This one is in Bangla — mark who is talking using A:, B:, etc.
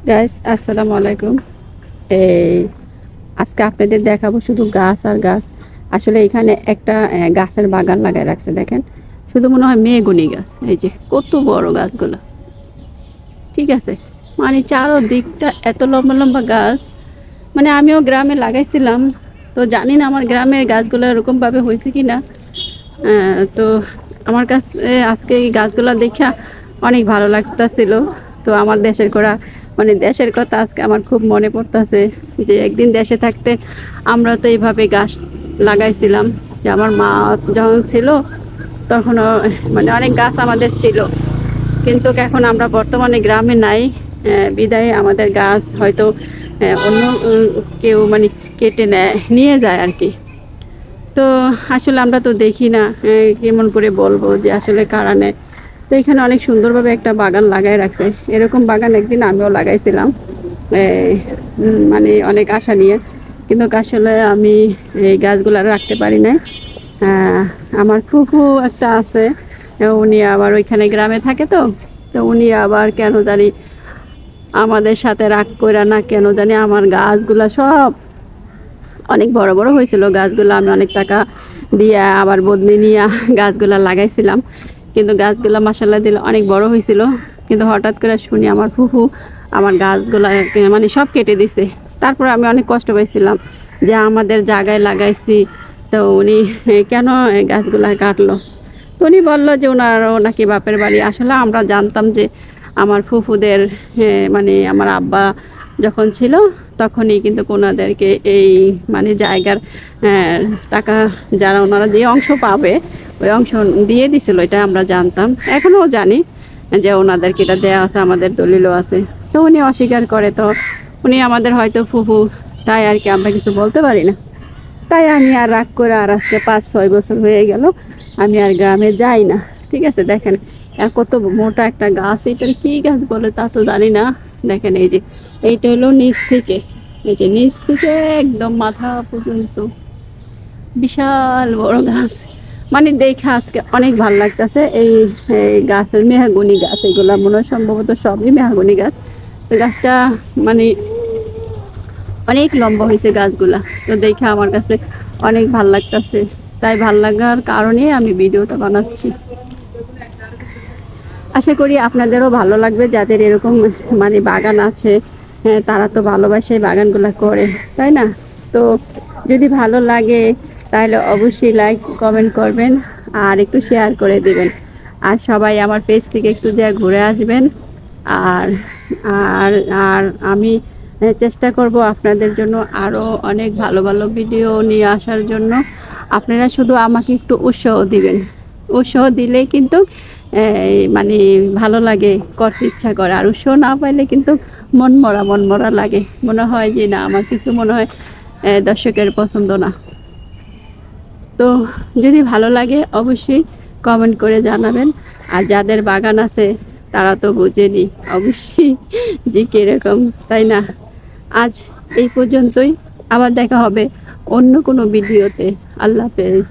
A: গাইস আসসালামু আলাইকুম। এই আজকে আপনাদের দেখাবো শুধু গাছ আর গাছ। আসলে এখানে একটা গাছের বাগান লাগায় রাখছে, দেখেন। শুধু মনে হয় মেহগনি গাছ। এই যে কত বড় গাছগুলো, ঠিক আছে। মানে চারোদিকটা এত লম্বা লম্বা গাছ। মানে আমিও গ্রামে লাগাইছিলাম, তো জানি না আমার গ্রামের গাছগুলো এরকমভাবে হয়েছে কি না। তো আমার কাছে আজকে এই গাছগুলো দেখা অনেক ভালো লাগতেছিল। তো আমার দেশের করা, মানে দেশের কথা আজকে আমার খুব মনে পড়তেছে যে একদিন দেশে থাকতে আমরা তো এইভাবে গাছ লাগাইছিলাম। যে আমার মা যখন ছিল তখনও মানে অনেক গাছ আমাদের ছিল, কিন্তু এখন আমরা বর্তমানে গ্রামে নাই। বিদায় আমাদের গাছ হয়তো অন্য কেউ মানে কেটে নেয়, নিয়ে যায় আর কি। তো আসলে আমরা তো দেখি না, কেমন করে বলবো যে আসলে কারণে। তো এখানে অনেক সুন্দরভাবে একটা বাগান লাগাই রাখছে। এরকম বাগান একদিন আমিও লাগাইছিলাম, মানে অনেক আশা নিয়ে, কিন্তু আসলে আমি এই গাছগুলো রাখতে পারি নাই। আমার ফুফু একটা আছে, উনি আবার ওইখানে গ্রামে থাকে। তো তো উনি আবার কেন জানি আমাদের সাথে রাগ করে না, কেন জানি আমার গাছগুলা সব অনেক বড় বড় হয়েছিল। গাছগুলো আমি অনেক টাকা দিয়ে আবার বদলি নিয়ে গাছগুলা লাগাইছিলাম, কিন্তু গাছগুলা মাসাল্লাহ দিলে অনেক বড় হয়েছিল। কিন্তু হঠাৎ করে শুনি আমার ফুফু আমার গাছগুলা মানে সব কেটে দিছে। তারপর আমি অনেক কষ্ট পাইছিলাম যে আমাদের জায়গায় লাগাইছি, তো উনি কেন এই গাছগুলা কাটলো। তো উনি বললো যে ওনারও নাকি বাপের বাড়ি। আসলে আমরা জানতাম যে আমার ফুফুদের, মানে আমার আব্বা যখন ছিল তখনই কিন্তু ওনাদেরকে এই মানে জায়গার টাকা, যারা ওনারা যে অংশ পাবে ওই অংশ দিয়ে দিছিল, এটা আমরা জানতাম। এখনও জানি যে ওনাদেরকে এটা দেওয়া আছে, আমাদের দলিলও আছে। তো উনি অস্বীকার করে, তো উনি আমাদের হয়তো ফুফু, তাই আর কি আমরা কিছু বলতে পারি না। তাই আমি আর রাগ করে আর আজকে 5-6 বছর হয়ে গেল আমি আর গ্রামে যাই না। ঠিক আছে, দেখেন আর কত মোটা একটা গাছ। এটার কি গাছ বলে তা তো জানি না। দেখেন এই যে এইটা হলো নিচ থেকে, এই যে নিচ থেকে একদম মাথা পর্যন্ত বিশাল বড় গাছ। মানে দেখে আজকে অনেক ভালো লাগতেছে। এই এই গাছের মেহগনি গাছ, এগুলা মনে হয় সম্ভবত সবই মেহগনি গাছ। তো গাছটা মানে অনেক লম্বা হয়েছে গাছগুলা। তো দেখে আমার কাছে অনেক ভাল লাগতেছে। তাই ভাল লাগার কারণে আমি ভিডিওটা বানাচ্ছি। আশা করি আপনাদেরও ভালো লাগবে, যাদের এরকম মানে বাগান আছে। তারা তো ভালোবাসে বাগানগুলা করে, তাই না? তো যদি ভালো লাগে তাহলে অবশ্যই লাইক কমেন্ট করবেন আর একটু শেয়ার করে দিবেন। আর সবাই আমার পেজ থেকে একটু যা ঘুরে আসবেন। আর আর আর আমি চেষ্টা করব আপনাদের জন্য আরও অনেক ভালো ভালো ভিডিও নিয়ে আসার জন্য। আপনারা শুধু আমাকে একটু উৎসাহ দিবেন। উৎসাহ দিলে কিন্তু মানে ভালো লাগে, করতে ইচ্ছা করে। আর উৎসাহ না পাইলে কিন্তু মন মরা লাগে, মনে হয় যে না আমার কিছু মনে হয় দর্শকের পছন্দ না। তো যদি ভালো লাগে অবশ্যই কমেন্ট করে জানাবেন। আর যাদের বাগান আছে তারা তো বুঝেনি অবশ্যই যে কীরকম, তাই না? আজ এই পর্যন্তই, আবার দেখা হবে অন্য কোনো ভিডিওতে। আল্লাহ হাফেজ।